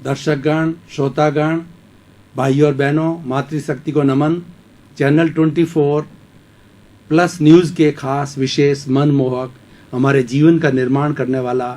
दर्शकगण, श्रोतागण, भाई और बहनों, मातृशक्ति को नमन। चैनल 24 प्लस न्यूज़ के खास विशेष मनमोहक हमारे जीवन का निर्माण करने वाला,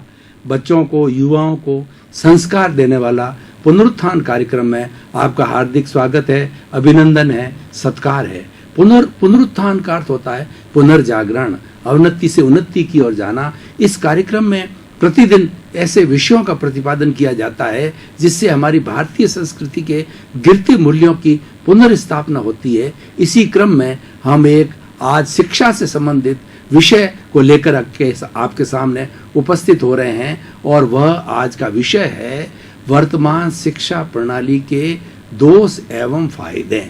बच्चों को, युवाओं को संस्कार देने वाला पुनरुत्थान कार्यक्रम में आपका हार्दिक स्वागत है, अभिनंदन है, सत्कार है। पुनरुत्थान का अर्थ होता है पुनर्जागरण, अवनति से उन्नति की ओर जाना। इस कार्यक्रम में प्रतिदिन ऐसे विषयों का प्रतिपादन किया जाता है जिससे हमारी भारतीय संस्कृति के गिरते मूल्यों की पुनर्स्थापना होती है। इसी क्रम में हम एक आज शिक्षा से संबंधित विषय को लेकर आपके सामने उपस्थित हो रहे हैं और वह आज का विषय है वर्तमान शिक्षा प्रणाली के दोष एवं फायदे।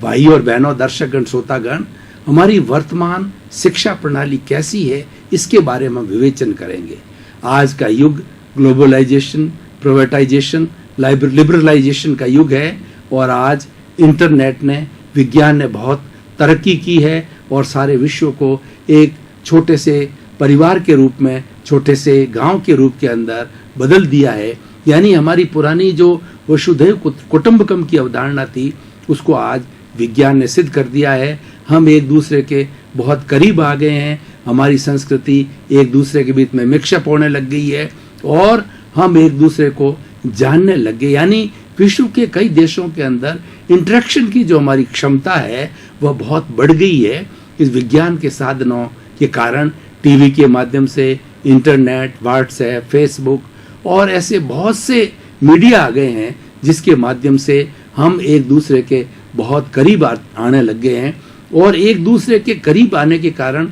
भाई और बहनों, दर्शकगण, श्रोतागण, हमारी वर्तमान शिक्षा प्रणाली कैसी है इसके बारे में विवेचन करेंगे। आज का युग ग्लोबलाइजेशन, प्राइवेटाइजेशन, लिबरलाइजेशन का युग है और आज इंटरनेट ने, विज्ञान ने बहुत तरक्की की है और सारे विश्व को एक छोटे से परिवार के रूप में, छोटे से गांव के रूप के अंदर बदल दिया है। यानी हमारी पुरानी जो वसुधैव कुटुंबकम की अवधारणा थी उसको आज विज्ञान ने सिद्ध कर दिया है। हम एक दूसरे के बहुत करीब आ गए हैं, हमारी संस्कृति एक दूसरे के बीच में मिक्सअप होने लग गई है और हम एक दूसरे को जानने लग गए। यानी विश्व के कई देशों के अंदर इंटरेक्शन की जो हमारी क्षमता है वह बहुत बढ़ गई है। इस विज्ञान के साधनों के कारण टीवी के माध्यम से, इंटरनेट, व्हाट्सएप, फेसबुक और ऐसे बहुत से मीडिया आ गए हैं जिसके माध्यम से हम एक दूसरे के बहुत करीब आने लग गए हैं और एक दूसरे के करीब आने के कारण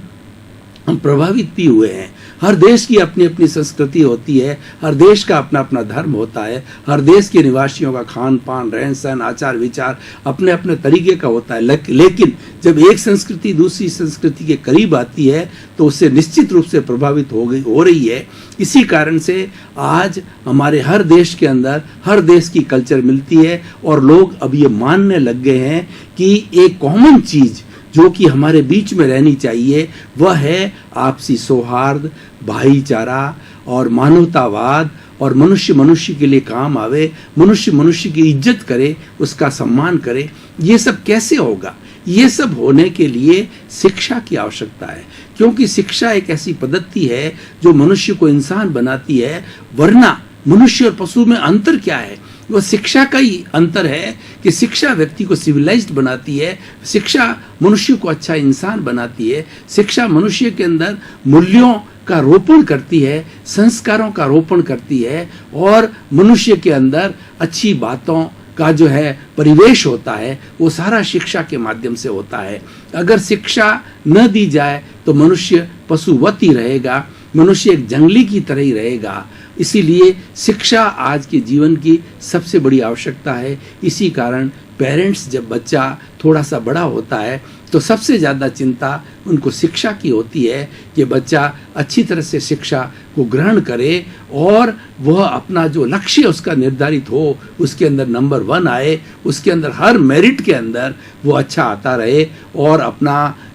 हम प्रभावित भी हुए हैं। हर देश की अपनी अपनी संस्कृति होती है, हर देश का अपना अपना धर्म होता है, हर देश के निवासियों का खान पान, रहन सहन, आचार विचार अपने अपने तरीके का होता है। लेकिन जब एक संस्कृति दूसरी संस्कृति के करीब आती है तो उससे निश्चित रूप से प्रभावित हो रही है। इसी कारण से आज हमारे हर देश के अंदर हर देश की कल्चर मिलती है और लोग अब ये मानने लग गए हैं कि एक कॉमन चीज जो कि हमारे बीच में रहनी चाहिए वह है आपसी सौहार्द, भाईचारा और मानवतावाद और मनुष्य मनुष्य के लिए काम आवे, मनुष्य मनुष्य की इज्जत करे, उसका सम्मान करे। ये सब कैसे होगा? ये सब होने के लिए शिक्षा की आवश्यकता है, क्योंकि शिक्षा एक ऐसी पद्धति है जो मनुष्य को इंसान बनाती है। वरना मनुष्य और पशु में अंतर क्या है? वो शिक्षा का ही अंतर है कि शिक्षा व्यक्ति को सिविलाइज्ड बनाती है, शिक्षा मनुष्य को अच्छा इंसान बनाती है, शिक्षा मनुष्य के अंदर मूल्यों का रोपण करती है, संस्कारों का रोपण करती है और मनुष्य के अंदर अच्छी बातों का जो है परिवेश होता है वो सारा शिक्षा के माध्यम से होता है। अगर शिक्षा न दी जाए तो मनुष्य पशुवत ही रहेगा, मनुष्य एक जंगली की तरह ही रहेगा। इसीलिए शिक्षा आज के जीवन की सबसे बड़ी आवश्यकता है। इसी कारण पेरेंट्स जब बच्चा थोड़ा सा बड़ा होता है तो सबसे ज़्यादा चिंता उनको शिक्षा की होती है कि बच्चा अच्छी तरह से शिक्षा को ग्रहण करे और वह अपना जो लक्ष्य उसका निर्धारित हो उसके अंदर नंबर 1 आए, उसके अंदर हर मेरिट के अंदर वो अच्छा आता रहे और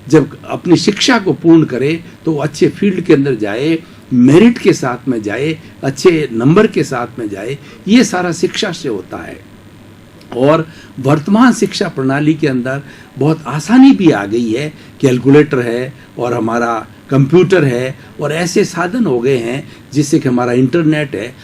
जब अपनी शिक्षा को पूर्ण करे तो वो अच्छे फील्ड के अंदर जाए, मेरिट के साथ में जाए, अच्छे नंबर के साथ में जाए। ये सारा शिक्षा से होता है। और वर्तमान शिक्षा प्रणाली के अंदर बहुत आसानी भी आ गई है। कैलकुलेटर है और हमारा कंप्यूटर है और ऐसे साधन हो गए हैं जिससे कि हमारा इंटरनेट है।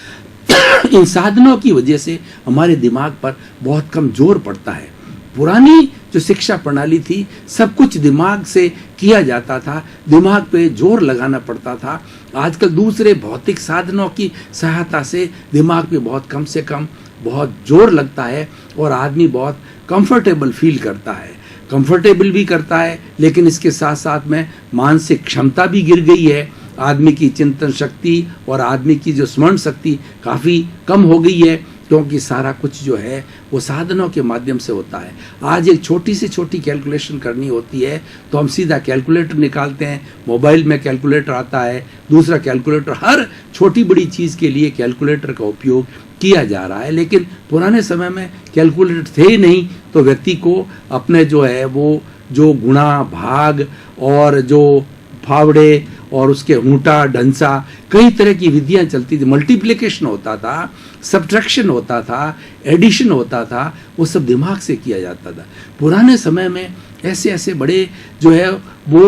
इन साधनों की वजह से हमारे दिमाग पर बहुत कम जोर पड़ता है। पुरानी जो शिक्षा प्रणाली थी सब कुछ दिमाग से किया जाता था, दिमाग पे जोर लगाना पड़ता था। आजकल दूसरे भौतिक साधनों की सहायता से दिमाग पे बहुत कम से कम बहुत जोर लगता है और आदमी बहुत कंफर्टेबल फील करता है। कंफर्टेबल भी करता है लेकिन इसके साथ साथ में मानसिक क्षमता भी गिर गई है। आदमी की चिंतन शक्ति और आदमी की जो स्मरण शक्ति काफ़ी कम हो गई है क्योंकि सारा कुछ जो है वो साधनों के माध्यम से होता है। आज एक छोटी से छोटी कैलकुलेशन करनी होती है तो हम सीधा कैलकुलेटर निकालते हैं, मोबाइल में कैलकुलेटर आता है, दूसरा कैलकुलेटर, हर छोटी बड़ी चीज़ के लिए कैलकुलेटर का उपयोग किया जा रहा है। लेकिन पुराने समय में कैलकुलेटर थे ही नहीं तो व्यक्ति को अपने जो है वो जो गुणा भाग और जो फावड़े और उसके ऊँटा ढंसा कई तरह की विधियां चलती थी, मल्टीप्लिकेशन होता था, सब्ट्रैक्शन होता था, एडिशन होता था, वो सब दिमाग से किया जाता था। पुराने समय में ऐसे ऐसे बड़े जो है वो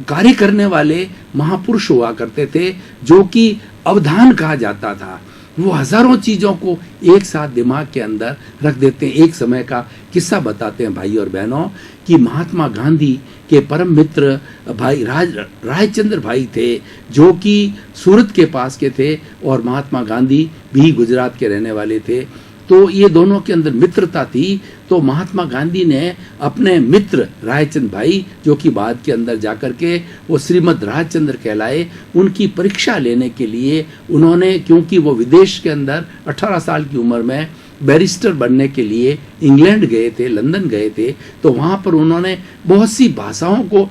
कार्य करने वाले महापुरुष हुआ करते थे, जो कि अवधान कहा जाता था। वो हजारों चीजों को एक साथ दिमाग के अंदर रख देते हैं। एक समय का किस्सा बताते हैं भाई और बहनों कि महात्मा गांधी के परम मित्र भाई रायचंद्र भाई थे, जो कि सूरत के पास के थे, और महात्मा गांधी भी गुजरात के रहने वाले थे। तो ये दोनों के अंदर मित्रता थी। तो महात्मा गांधी ने अपने मित्र रायचंद भाई, जो कि बाद के अंदर जाकर के वो श्रीमद राजचंद्र कहलाए, उनकी परीक्षा लेने के लिए उन्होंने, क्योंकि वो विदेश के अंदर 18 साल की उम्र में बैरिस्टर बनने के लिए इंग्लैंड गए थे, लंदन गए थे, तो वहाँ पर उन्होंने बहुत सी भाषाओं को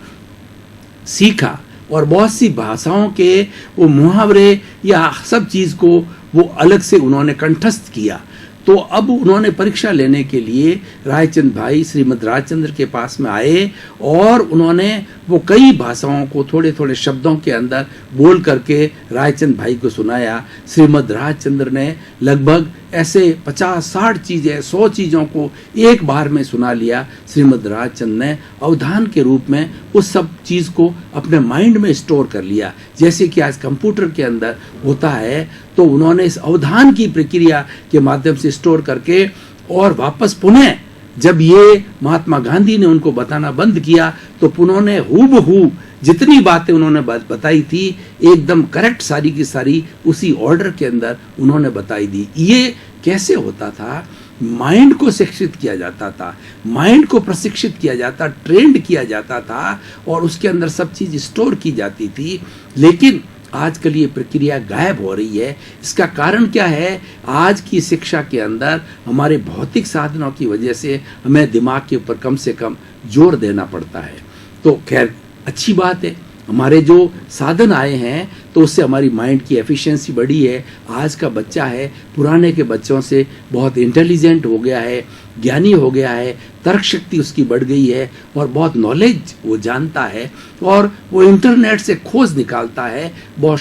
सीखा और बहुत सी भाषाओं के वो मुहावरे या सब चीज़ को वो अलग से उन्होंने कंठस्थ किया। तो अब उन्होंने परीक्षा लेने के लिए रायचंद भाई श्रीमद राजचंद्र के पास में आए, और उन्होंने वो कई भाषाओं को थोड़े थोड़े शब्दों के अंदर बोल करके रायचंद भाई को सुनाया। श्रीमद राजचंद्र ने लगभग ऐसे 50-60 चीज़ें, 100 चीज़ों को एक बार में सुना लिया। श्रीमद राजचंद्र ने अवधान के रूप में उस सब चीज़ को अपने माइंड में स्टोर कर लिया, जैसे कि आज कंप्यूटर के अंदर होता है। तो उन्होंने इस अवधान की प्रक्रिया के माध्यम से स्टोर करके, और वापस पुनः जब ये महात्मा गांधी ने उनको बताना बंद किया, तो पुनः ने हूबहू जितनी बातें उन्होंने बताई थी एकदम करेक्ट सारी की सारी उसी ऑर्डर के अंदर उन्होंने बताई दी। ये कैसे होता था? माइंड को शिक्षित किया जाता था, माइंड को प्रशिक्षित किया जाता, ट्रेंड किया जाता था, और उसके अंदर सब चीज स्टोर की जाती थी। लेकिन आजकल ये प्रक्रिया गायब हो रही है। इसका कारण क्या है? आज की शिक्षा के अंदर हमारे भौतिक साधनों की वजह से हमें दिमाग के ऊपर कम से कम जोर देना पड़ता है। तो खैर अच्छी बात है, हमारे जो साधन आए हैं तो उससे हमारी माइंड की एफिशिएंसी बढ़ी है। आज का बच्चा है पुराने के बच्चों से बहुत इंटेलिजेंट हो गया है, ज्ञानी हो गया है, तर्क शक्ति उसकी बढ़ गई है, और बहुत नॉलेज वो जानता है, और वो इंटरनेट से खोज निकालता है, बहुत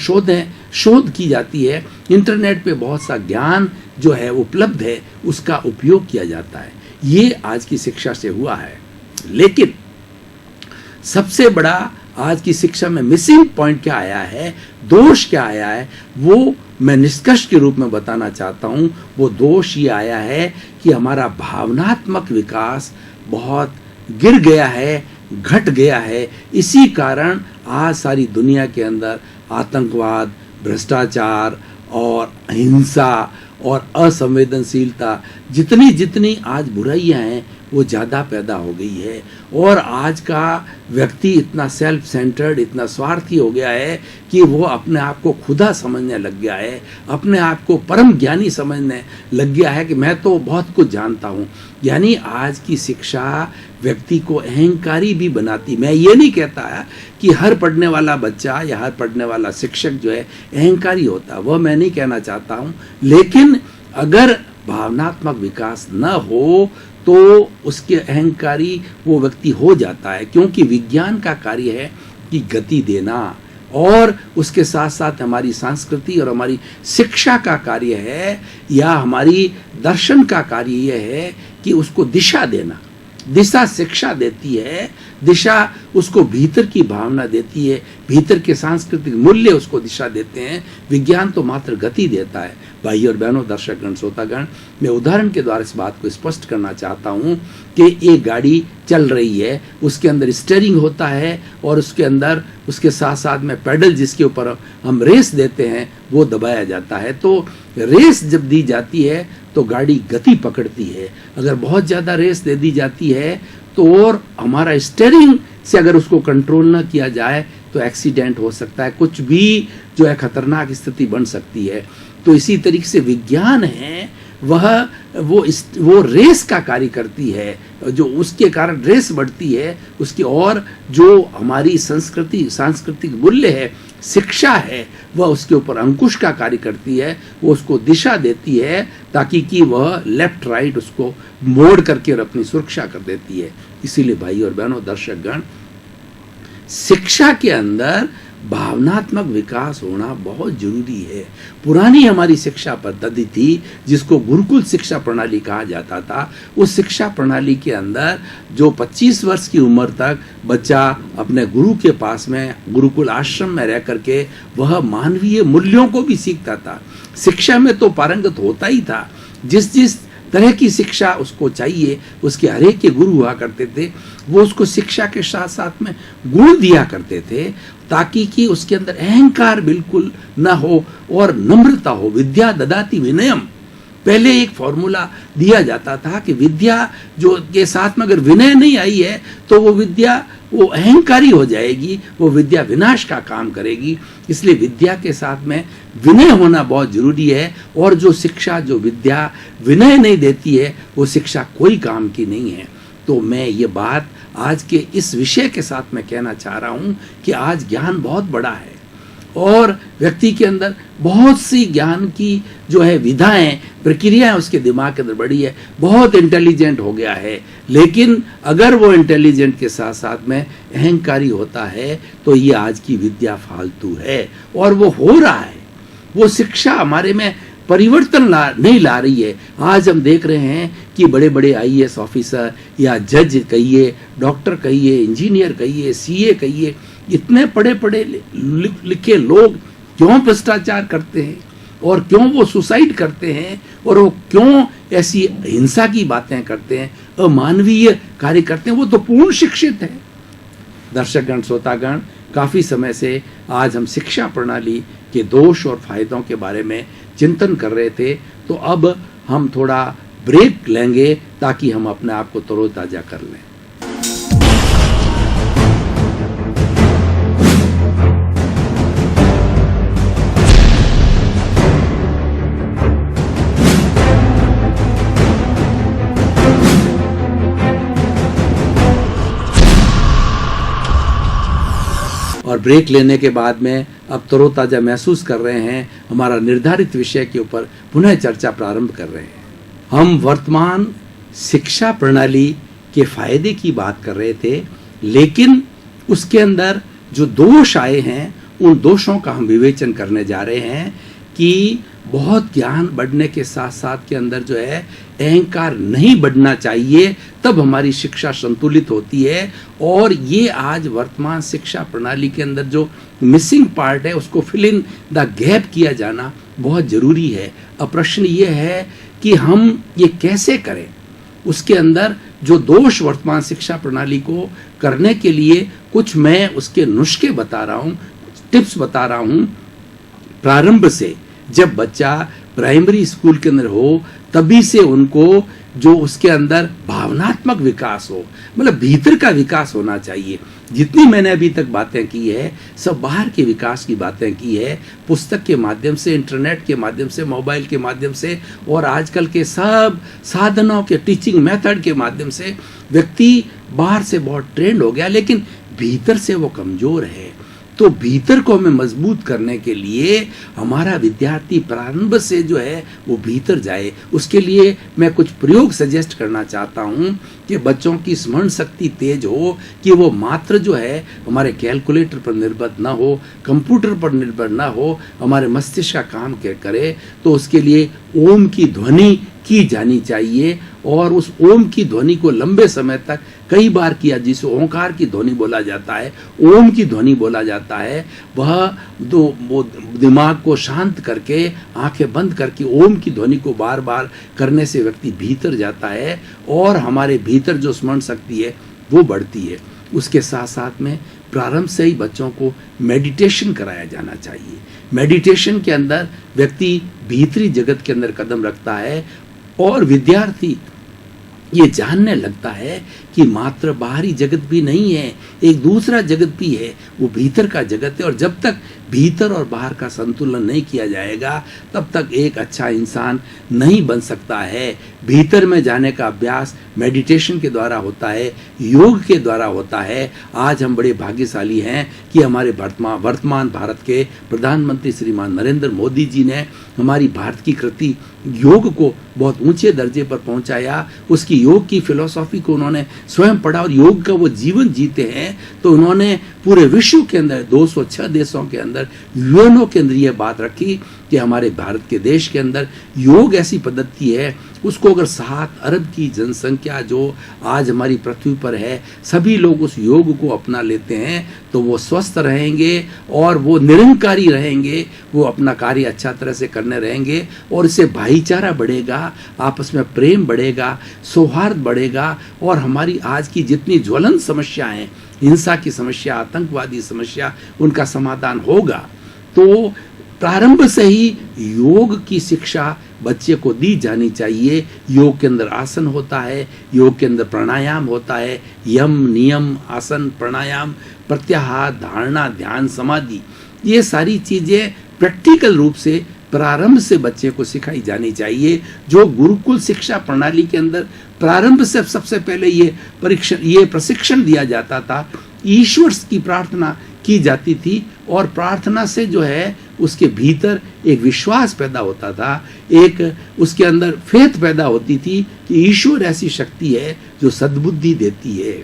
शोध की जाती है। इंटरनेट पे बहुत सा ज्ञान जो है उपलब्ध है, उसका उपयोग किया जाता है। ये आज की शिक्षा से हुआ है। लेकिन सबसे बड़ा आज की शिक्षा में मिसिंग पॉइंट क्या आया है, दोष क्या आया है, वो मैं निष्कर्ष के रूप में बताना चाहता हूं। वो दोष ये आया है कि हमारा भावनात्मक विकास बहुत गिर गया है, घट गया है। इसी कारण आज सारी दुनिया के अंदर आतंकवाद, भ्रष्टाचार और हिंसा और असंवेदनशीलता, जितनी आज बुराइयां हैं वो ज़्यादा पैदा हो गई है। और आज का व्यक्ति इतना सेल्फ सेंटर्ड, इतना स्वार्थी हो गया है कि वो अपने आप को खुदा समझने लग गया है, अपने आप को परम ज्ञानी समझने लग गया है कि मैं तो बहुत कुछ जानता हूँ। यानी आज की शिक्षा व्यक्ति को अहंकारी भी बनाती। मैं ये नहीं कहता है कि हर पढ़ने वाला बच्चा या हर पढ़ने वाला शिक्षक जो है अहंकारी होता, वह मैं नहीं कहना चाहता हूँ। लेकिन अगर भावनात्मक विकास न हो तो उसके अहंकारी वो व्यक्ति हो जाता है, क्योंकि विज्ञान का कार्य है कि गति देना, और उसके साथ साथ हमारी संस्कृति और हमारी शिक्षा का कार्य है, या हमारी दर्शन का कार्य यह है कि उसको दिशा देना। दिशा शिक्षा देती है, दिशा उसको भीतर की भावना देती है, भीतर के सांस्कृतिक मूल्य उसको दिशा देते हैं। विज्ञान तो मात्र गति देता है। भाई और बहनों, दर्शकगण, श्रोतागण, मैं उदाहरण के द्वारा इस बात को स्पष्ट करना चाहता हूँ कि एक गाड़ी चल रही है, उसके अंदर स्टीयरिंग होता है, और उसके अंदर उसके साथ साथ में पैडल जिसके ऊपर हम रेस देते हैं वो दबाया जाता है। तो रेस जब दी जाती है तो गाड़ी गति पकड़ती है। अगर बहुत ज़्यादा रेस दे दी जाती है तो और हमारा स्टीयरिंग से अगर उसको कंट्रोल न किया जाए तो एक्सीडेंट हो सकता है, कुछ भी जो है खतरनाक स्थिति बन सकती है। तो इसी तरीके से विज्ञान है वो रेस का कार्य करती है, जो उसके कारण रेस बढ़ती है उसकी, और जो हमारी सांस्कृतिक मूल्य है, शिक्षा है, वह उसके ऊपर अंकुश का कार्य करती है। वो उसको दिशा देती है ताकि कि वह लेफ्ट राइट उसको मोड़ करके और अपनी सुरक्षा कर देती है। इसीलिए भाई और बहनों, दर्शकगण, शिक्षा के अंदर भावनात्मक विकास होना बहुत जरूरी है। पुरानी हमारी शिक्षा पद्धति थी जिसको गुरुकुल शिक्षा प्रणाली कहा जाता था। उस शिक्षा प्रणाली के अंदर जो 25 वर्ष की उम्र तक बच्चा अपने गुरु के पास में गुरुकुल आश्रम में रह करके वह मानवीय मूल्यों को भी सीखता था। शिक्षा में तो पारंगत होता ही था। जिस जिस तरह की शिक्षा उसको चाहिए उसके हरेक के गुरु हुआ करते थे। वो उसको शिक्षा के साथ साथ में गुण दिया करते थे ताकि कि उसके अंदर अहंकार बिल्कुल न हो और नम्रता हो। विद्या ददाति विनयम, पहले एक फॉर्मूला दिया जाता था कि विद्या जो के साथ में अगर विनय नहीं आई है तो वो विद्या वो अहंकारी हो जाएगी, वो विद्या विनाश का काम करेगी। इसलिए विद्या के साथ में विनय होना बहुत जरूरी है। और जो शिक्षा जो विद्या विनय नहीं देती है वो शिक्षा कोई काम की नहीं है। तो मैं ये बात आज के इस विषय के साथ में कहना चाह रहा हूँ कि आज ज्ञान बहुत बड़ा है और व्यक्ति के अंदर बहुत सी ज्ञान की जो है विधाएं प्रक्रियाएं उसके दिमाग के अंदर बढ़ी है, बहुत इंटेलिजेंट हो गया है। लेकिन अगर वो इंटेलिजेंट के साथ साथ में अहंकारी होता है तो ये आज की विद्या फालतू है और वो हो रहा है। वो शिक्षा हमारे में परिवर्तन नहीं ला रही है। आज हम देख रहे हैं कि बड़े बड़े आईएएस ऑफिसर या जज कहिए, डॉक्टर कहिए, इंजीनियर कहिए, सीए कहिए, इतने पढ़े पढ़े लिखे लोग क्यों भ्रष्टाचार करते हैं और क्यों वो सुसाइड करते हैं और वो क्यों ऐसी हिंसा की बातें करते हैं, अमानवीय कार्य करते हैं। वो तो पूर्ण शिक्षित है। दर्शकगण, श्रोतागण, काफी समय से आज हम शिक्षा प्रणाली के दोष और फायदों के बारे में चिंतन कर रहे थे। तो अब हम थोड़ा ब्रेक लेंगे ताकि हम अपने आप को तरोताजा कर लें। और ब्रेक लेने के बाद में अब तरोताजा महसूस कर रहे हैं। हमारा निर्धारित विषय के ऊपर पुनः चर्चा प्रारंभ कर रहे हैं। हम वर्तमान शिक्षा प्रणाली के फायदे की बात कर रहे थे, लेकिन उसके अंदर जो दोष आए हैं उन दोषों का हम विवेचन करने जा रहे हैं कि बहुत ज्ञान बढ़ने के साथ साथ के अंदर जो है अहंकार नहीं बढ़ना चाहिए, तब हमारी शिक्षा संतुलित होती है। और ये आज वर्तमान शिक्षा प्रणाली के अंदर जो मिसिंग पार्ट है उसको फिल इन द गैप किया जाना बहुत जरूरी है। अब प्रश्न ये है कि हम ये कैसे करें। उसके अंदर जो दोष वर्तमान शिक्षा प्रणाली को करने के लिए कुछ मैं उसके नुस्खे बता रहा हूँ, टिप्स बता रहा हूँ। प्रारंभ से जब बच्चा प्राइमरी स्कूल के अंदर हो तभी से उनको जो उसके अंदर भावनात्मक विकास हो, मतलब भीतर का विकास होना चाहिए। जितनी मैंने अभी तक बातें की है सब बाहर के विकास की बातें की है, पुस्तक के माध्यम से, इंटरनेट के माध्यम से, मोबाइल के माध्यम से और आजकल के सब साधनों के टीचिंग मेथड के माध्यम से व्यक्ति बाहर से बहुत ट्रेंड हो गया, लेकिन भीतर से वो कमजोर है। तो भीतर को हमें मजबूत करने के लिए हमारा विद्यार्थी प्रारंभ से जो है वो भीतर जाए। उसके लिए मैं कुछ प्रयोग सजेस्ट करना चाहता हूँ कि बच्चों की स्मरण शक्ति तेज हो, कि वो मात्र जो है हमारे कैलकुलेटर पर निर्भर ना हो, कंप्यूटर पर निर्भर ना हो, हमारे मस्तिष्क का काम करे। तो उसके लिए ओम की ध्वनि की जानी चाहिए और उस ओम की ध्वनि को लंबे समय तक कई बार किया, जिसे ओंकार की ध्वनि बोला जाता है, ओम की ध्वनि बोला जाता है। वह वो दिमाग को शांत करके आंखें बंद करके ओम की ध्वनि को बार बार करने से व्यक्ति भीतर जाता है और हमारे भीतर जो स्मरण शक्ति है वो बढ़ती है। उसके साथ साथ में प्रारंभ से ही बच्चों को मेडिटेशन कराया जाना चाहिए। मेडिटेशन के अंदर व्यक्ति भीतरी जगत के अंदर कदम रखता है और विद्यार्थी ये जानने लगता है कि मात्र बाहरी जगत भी नहीं है, एक दूसरा जगत भी है, वो भीतर का जगत है। और जब तक भीतर और बाहर का संतुलन नहीं किया जाएगा तब तक एक अच्छा इंसान नहीं बन सकता है। भीतर में जाने का अभ्यास मेडिटेशन के द्वारा होता है, योग के द्वारा होता है। आज हम बड़े भाग्यशाली हैं कि हमारे वर्तमान भारत के प्रधानमंत्री श्रीमान नरेंद्र मोदी जी ने हमारी भारत की कृति योग को बहुत ऊंचे दर्जे पर पहुंचाया। उसकी योग की फिलॉसफी को उन्होंने स्वयं पढ़ा और योग का वो जीवन जीते हैं। तो उन्होंने पूरे विश्व के अंदर 206 देशों के अंदर, यूएनओ के अंदर यह बात रखी कि हमारे भारत के देश के अंदर योग ऐसी पद्धति है, उसको अगर 7 अरब की जनसंख्या जो आज हमारी पृथ्वी पर है, सभी लोग उस योग को अपना लेते हैं तो वो स्वस्थ रहेंगे और वो निरंकारी रहेंगे, वो अपना कार्य अच्छा तरह से करने रहेंगे और इससे भाईचारा बढ़ेगा, आपस में प्रेम बढ़ेगा, सौहार्द बढ़ेगा और हमारी आज की जितनी ज्वलंत समस्या हैं, हिंसा की समस्या, आतंकवादी समस्या, उनका समाधान होगा। तो प्रारंभ से ही योग की शिक्षा बच्चे को दी जानी चाहिए। योग के अंदर आसन होता है, योग के अंदर प्राणायाम होता है, यम नियम आसन प्राणायाम प्रत्याहार धारणा ध्यान समाधि, ये सारी चीजें प्रैक्टिकल रूप से प्रारंभ से बच्चे को सिखाई जानी चाहिए। जो गुरुकुल शिक्षा प्रणाली के अंदर प्रारंभ से सबसे पहले ये प्रशिक्षण दिया जाता था, ईश्वर की प्रार्थना की जाती थी और प्रार्थना से जो है उसके भीतर एक विश्वास पैदा होता था, एक उसके अंदर फेथ पैदा होती थी कि ईश्वर ऐसी शक्ति है जो सद्बुद्धि देती है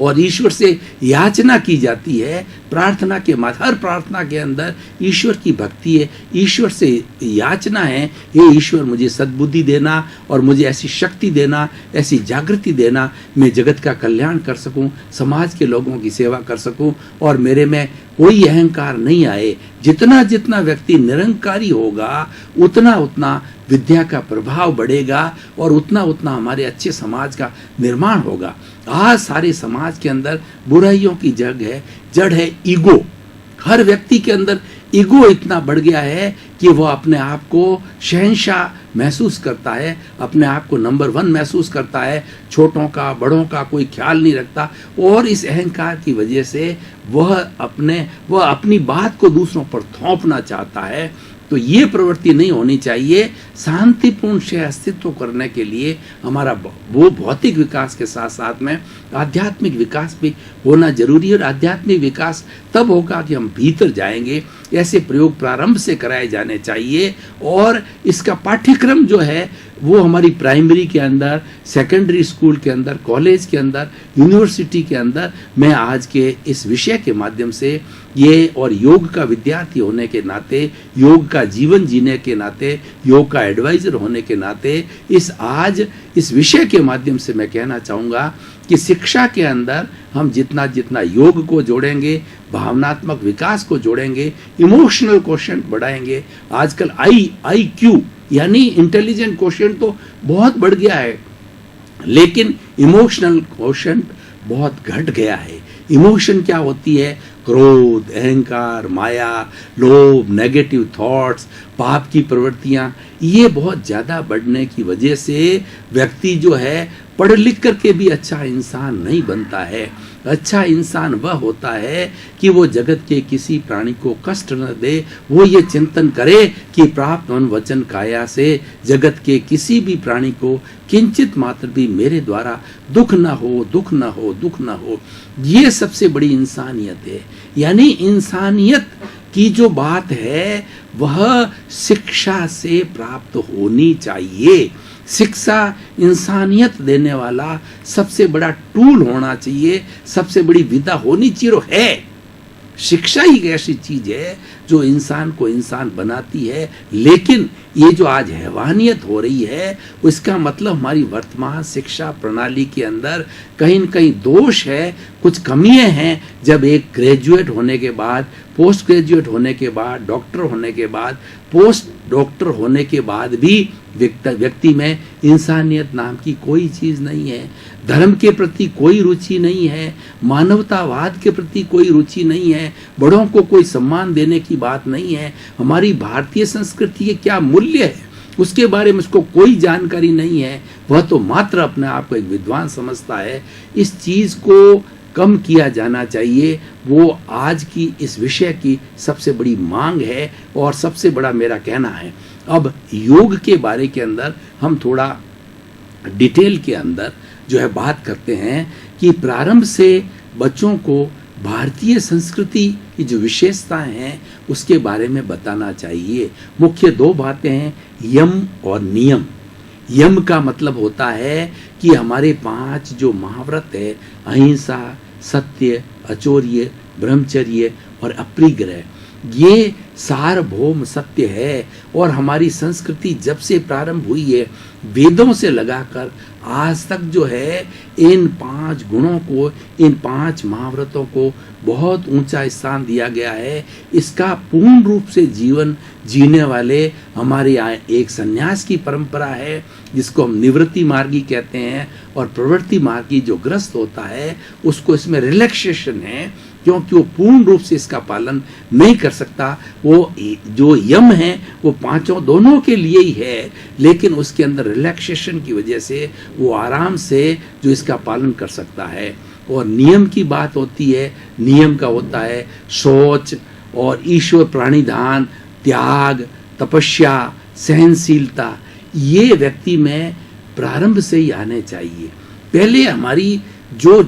और ईश्वर से याचना की जाती है। प्रार्थना के हर प्रार्थना के अंदर ईश्वर की भक्ति है, ईश्वर से याचना है, ये ईश्वर मुझे सद्बुद्धि देना और मुझे ऐसी शक्ति देना, ऐसी जागृति देना, मैं जगत का कल्याण कर सकूं, समाज के लोगों की सेवा कर सकूं और मेरे में कोई अहंकार नहीं आए। जितना जितना व्यक्ति निरंकारी होगा उतना उतना विद्या का प्रभाव बढ़ेगा और उतना उतना हमारे अच्छे समाज का निर्माण होगा। आज सारे समाज के अंदर बुराइयों की जड़ है ईगो। हर व्यक्ति के अंदर ईगो इतना बढ़ गया है कि वह अपने आप को शहंशाह महसूस करता है, अपने आप को नंबर 1 महसूस करता है, छोटों का बड़ों का कोई ख्याल नहीं रखता और इस अहंकार की वजह से वह अपनी बात को दूसरों पर थोपना चाहता है। तो ये प्रवृत्ति नहीं होनी चाहिए। शांतिपूर्ण से अस्तित्व करने के लिए हमारा वो भौतिक विकास के साथ साथ में आध्यात्मिक विकास भी होना जरूरी है और आध्यात्मिक विकास तब होगा कि हम भीतर जाएंगे। ऐसे प्रयोग प्रारंभ से कराए जाने चाहिए और इसका पाठ्यक्रम जो है वो हमारी प्राइमरी के अंदर, सेकेंडरी स्कूल के अंदर, कॉलेज के अंदर, यूनिवर्सिटी के अंदर मैं आज के इस विषय के माध्यम से ये और योग का विद्यार्थी होने के नाते, योग का जीवन जीने के नाते, योग का एडवाइजर होने के नाते इस विषय के माध्यम से मैं कहना चाहूँगा कि शिक्षा के अंदर हम जितना जितना योग को जोड़ेंगे, भावनात्मक विकास को जोड़ेंगे, इमोशनल क्वोशंट बढ़ाएंगे। आजकल IQ यानी इंटेलिजेंट क्वोशंट तो बहुत बढ़ गया है, लेकिन इमोशनल क्वोशंट बहुत घट गया है। इमोशन क्या होती है? क्रोध, अहंकार, माया, लोभ, नेगेटिव थॉट्स, पाप की प्रवृत्तियां, ये बहुत ज्यादा बढ़ने की वजह से व्यक्ति जो है पढ़ लिख करके भी अच्छा इंसान नहीं बनता है। अच्छा इंसान वह होता है कि वो जगत के किसी प्राणी को कष्ट न दे, वो ये चिंतन करे कि प्राप्त मन वचन काया से जगत के किसी भी प्राणी को किंचित मात्र भी मेरे द्वारा दुख न हो, दुख न हो, दुख न हो। ये सबसे बड़ी इंसानियत है। यानी इंसानियत की जो बात है वह शिक्षा से प्राप्त होनी चाहिए। शिक्षा इंसानियत देने वाला सबसे बड़ा टूल होना चाहिए, सबसे बड़ी विधा होनी चाहिए है। शिक्षा ही एक ऐसी चीज है जो इंसान को इंसान बनाती है। लेकिन ये जो आज हैवानियत हो रही है उसका मतलब हमारी वर्तमान शिक्षा प्रणाली के अंदर कहीं न कहीं दोष है, कुछ कमियां हैं। जब एक ग्रेजुएट होने के बाद, पोस्ट ग्रेजुएट होने के बाद, डॉक्टर होने के बाद, पोस्ट डॉक्टर होने के बाद भी व्यक्ति में इंसानियत नाम की कोई चीज नहीं है, धर्म के प्रति कोई रुचि नहीं है, मानवतावाद के प्रति कोई रुचि नहीं है, बड़ों को कोई सम्मान देने की बात नहीं है। हमारी भारतीय संस्कृति के क्या मूल्य है उसके बारे में उसको कोई जानकारी नहीं है। वह तो मात्र अपने आप को एक विद्वान समझता है। इस चीज को कम किया जाना चाहिए। वो आज की इस विषय की सबसे बड़ी मांग है और सबसे बड़ा मेरा कहना है। अब योग के बारे के अंदर हम थोड़ा डिटेल के अंदर जो है बात करते हैं कि प्रारंभ से बच्चों को भारतीय संस्कृति की जो विशेषताएं हैं उसके बारे में बताना चाहिए। मुख्य 2 बातें हैं, यम और नियम। यम का मतलब होता है कि हमारे 5 जो महाव्रत है, अहिंसा, सत्य, अचौर्य, ब्रह्मचर्य और अपरिग्रह, ये सार्वभौम सत्य है। और हमारी संस्कृति जब से प्रारंभ हुई है, वेदों से लगाकर आज तक जो है, इन 5 गुणों को, इन 5 महाव्रतों को बहुत ऊंचा स्थान दिया गया है। इसका पूर्ण रूप से जीवन जीने वाले हमारे यहाँ एक संन्यास की परंपरा है, जिसको हम निवृत्ति मार्गी कहते हैं। और प्रवृत्ति मार्गी जो ग्रस्त होता है, उसको इसमें रिलैक्सेशन है, क्योंकि वो पूर्ण रूप से इसका पालन नहीं कर सकता। वो जो यम है वो 5 दोनों के लिए ही है, लेकिन उसके अंदर रिलैक्सेशन की वजह से वो आराम से जो इसका पालन कर सकता है। और नियम की बात होती है, नियम का होता है शौच और ईश्वर प्राणिधान, त्याग, तपस्या, सहनशीलता। ये व्यक्ति में प्रारंभ से ही आने चाहिए। पहले हमारी जो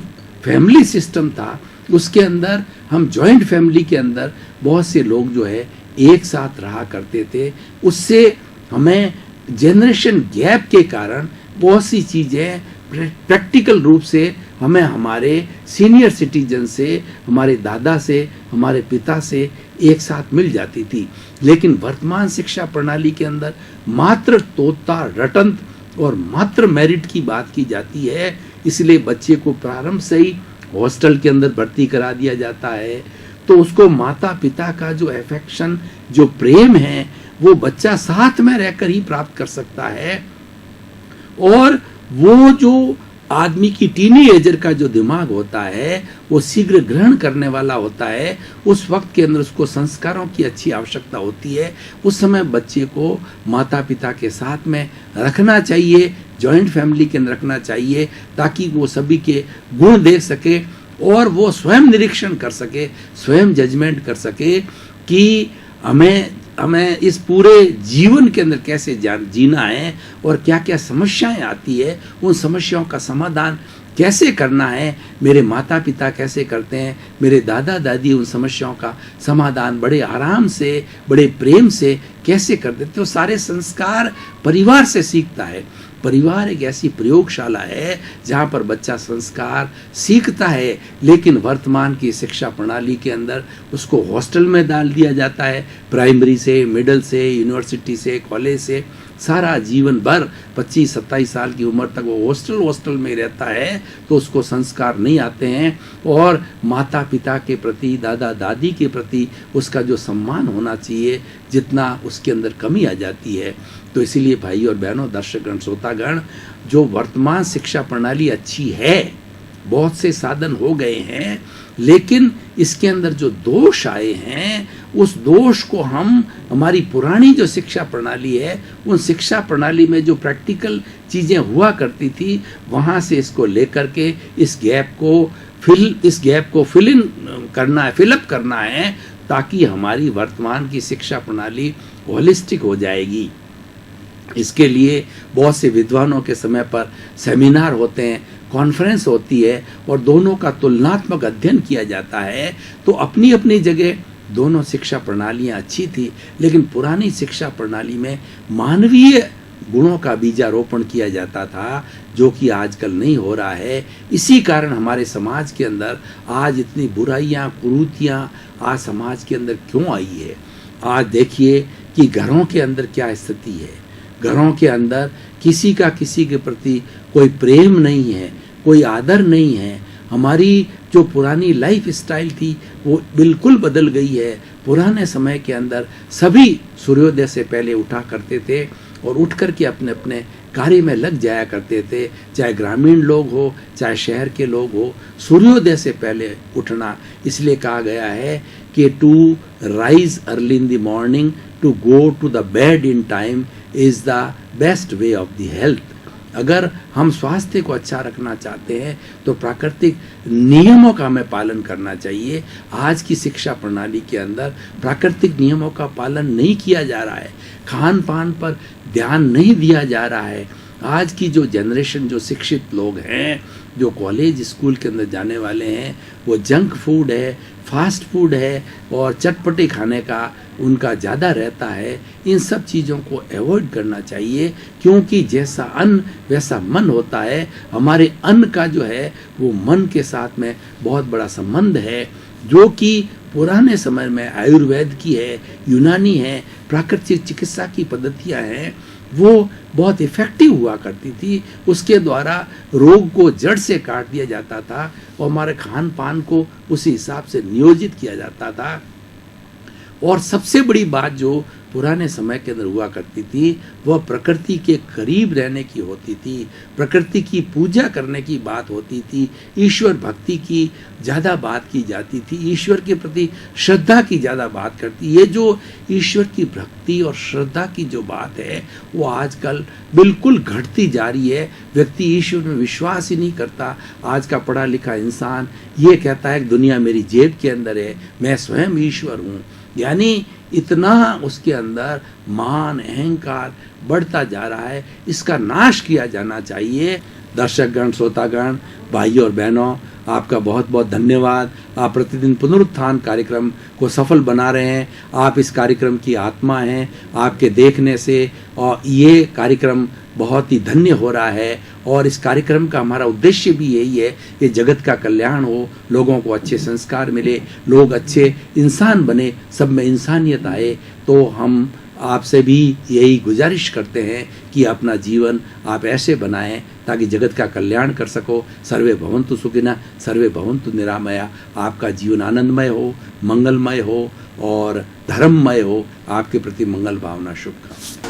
फैमिली सिस्टम था, उसके अंदर हम जॉइंट फैमिली के अंदर बहुत से लोग जो है एक साथ रहा करते थे। उससे हमें जनरेशन गैप के कारण बहुत सी चीज़ें प्रैक्टिकल रूप से हमें हमारे सीनियर सिटीजन से, हमारे दादा से, हमारे पिता से एक साथ मिल जाती थी। लेकिन वर्तमान शिक्षा प्रणाली के अंदर मात्र तोता रटंत और मात्र मेरिट की बात की जाती है। इसलिए बच्चे को प्रारंभ से ही हॉस्टल के अंदर भर्ती करा दिया जाता है, तो उसको माता पिता का जो एफेक्शन, जो प्रेम है, वो बच्चा साथ में रहकर ही प्राप्त कर सकता है। और वो जो आदमी की टीनेजर का जो दिमाग होता है, वो शीघ्र ग्रहण करने वाला होता है। उस वक्त के अंदर उसको संस्कारों की अच्छी आवश्यकता होती है। उस समय बच्चे को माता पिता के साथ में रखना चाहिए, जॉइंट फैमिली के अंदर रखना चाहिए, ताकि वो सभी के गुण देख सके और वो स्वयं निरीक्षण कर सके, स्वयं जजमेंट कर सके कि हमें इस पूरे जीवन के अंदर कैसे जीना है और क्या क्या समस्याएं आती है, उन समस्याओं का समाधान कैसे करना है। मेरे माता पिता कैसे करते हैं, मेरे दादा दादी उन समस्याओं का समाधान बड़े आराम से, बड़े प्रेम से कैसे कर देते। तो सारे संस्कार परिवार से सीखता है। परिवार एक ऐसी प्रयोगशाला है जहाँ पर बच्चा संस्कार सीखता है। लेकिन वर्तमान की शिक्षा प्रणाली के अंदर उसको हॉस्टल में डाल दिया जाता है, प्राइमरी से, मिडिल से, यूनिवर्सिटी से, कॉलेज से, सारा जीवन भर 25-27 साल की उम्र तक वो हॉस्टल में रहता है। तो उसको संस्कार नहीं आते हैं और माता पिता के प्रति, दादा दादी के प्रति उसका जो सम्मान होना चाहिए, जितना उसके अंदर कमी आ जाती है। तो इसीलिए भाई और बहनों, दर्शकगण, श्रोतागण, जो वर्तमान शिक्षा प्रणाली अच्छी है, बहुत से साधन हो गए हैं, लेकिन इसके अंदर जो दोष आए हैं, उस दोष को हम हमारी पुरानी जो शिक्षा प्रणाली है, उन शिक्षा प्रणाली में जो प्रैक्टिकल चीज़ें हुआ करती थी, वहाँ से इसको लेकर के इस गैप को फिलअप करना है, ताकि हमारी वर्तमान की शिक्षा प्रणाली होलिस्टिक हो जाएगी। इसके लिए बहुत से विद्वानों के समय पर सेमिनार होते हैं, कॉन्फ्रेंस होती है और दोनों का तुलनात्मक अध्ययन किया जाता है। तो अपनी अपनी जगह दोनों शिक्षा प्रणालियाँ अच्छी थी, लेकिन पुरानी शिक्षा प्रणाली में मानवीय गुणों का बीजारोपण किया जाता था, जो कि आजकल नहीं हो रहा है। इसी कारण हमारे समाज के अंदर आज इतनी बुराइयाँ, कुरीतियाँ आज समाज के अंदर क्यों आई है। आज देखिए कि घरों के अंदर क्या स्थिति है। घरों के अंदर किसी का किसी के प्रति कोई प्रेम नहीं है, कोई आदर नहीं है। हमारी जो पुरानी लाइफ स्टाइल थी वो बिल्कुल बदल गई है। पुराने समय के अंदर सभी सूर्योदय से पहले उठा करते थे और उठ कर के अपने अपने कार्य में लग जाया करते थे, चाहे ग्रामीण लोग हो, चाहे शहर के लोग हो। सूर्योदय से पहले उठना इसलिए कहा गया है कि to rise early in the morning, to go to the bed in time is the best way of the health. अगर हम स्वास्थ्य को अच्छा रखना चाहते हैं तो प्राकृतिक नियमों का हमें पालन करना चाहिए। आज की शिक्षा प्रणाली के अंदर प्राकृतिक नियमों का पालन नहीं किया जा रहा है, खान पान पर ध्यान नहीं दिया जा रहा है। आज की जो जनरेशन, जो शिक्षित लोग हैं, जो कॉलेज स्कूल के अंदर जाने वाले हैं, वो जंक फूड है, फास्ट फूड है और चटपटे खाने का उनका ज़्यादा रहता है। इन सब चीज़ों को अवॉइड करना चाहिए, क्योंकि जैसा अन्न वैसा मन होता है। हमारे अन्न का जो है वो मन के साथ में बहुत बड़ा संबंध है, जो कि पुराने समय में आयुर्वेद की है, यूनानी है, प्राकृतिक चिकित्सा की पद्धतियाँ हैं, वो बहुत इफ़ेक्टिव हुआ करती थी। उसके द्वारा रोग को जड़ से काट दिया जाता था और हमारे खान पान को उसी हिसाब से नियोजित किया जाता था। और सबसे बड़ी बात जो पुराने समय के अंदर हुआ करती थी, वह प्रकृति के करीब रहने की होती थी, प्रकृति की पूजा करने की बात होती थी, ईश्वर भक्ति की ज़्यादा बात की जाती थी, ईश्वर के प्रति श्रद्धा की ज़्यादा बात करती। ये जो ईश्वर की भक्ति और श्रद्धा की जो बात है, वो आजकल बिल्कुल घटती जा रही है। व्यक्ति ईश्वर में विश्वास ही नहीं करता। आज का पढ़ा लिखा इंसान ये कहता है कि दुनिया मेरी जेब के अंदर है, मैं स्वयं ईश्वर हूँ। यानी इतना उसके अंदर मान अहंकार बढ़ता जा रहा है। इसका नाश किया जाना चाहिए। दर्शकगण, श्रोतागण, भाइयों और बहनों, आपका बहुत बहुत धन्यवाद। आप प्रतिदिन पुनरुत्थान कार्यक्रम को सफल बना रहे हैं। आप इस कार्यक्रम की आत्मा हैं। आपके देखने से और ये कार्यक्रम बहुत ही धन्य हो रहा है। और इस कार्यक्रम का हमारा उद्देश्य भी यही है कि जगत का कल्याण हो, लोगों को अच्छे संस्कार मिले, लोग अच्छे इंसान बने, सब में इंसानियत आए। तो हम आपसे भी यही गुजारिश करते हैं कि अपना जीवन आप ऐसे बनाएं ताकि जगत का कल्याण कर सको। सर्वे भवन्तु सुखिनः, सर्वे भवन्तु निरामया। आपका जीवन आनंदमय हो, मंगलमय हो और धर्ममय हो। आपके प्रति मंगल भावना शुभकामनाएं।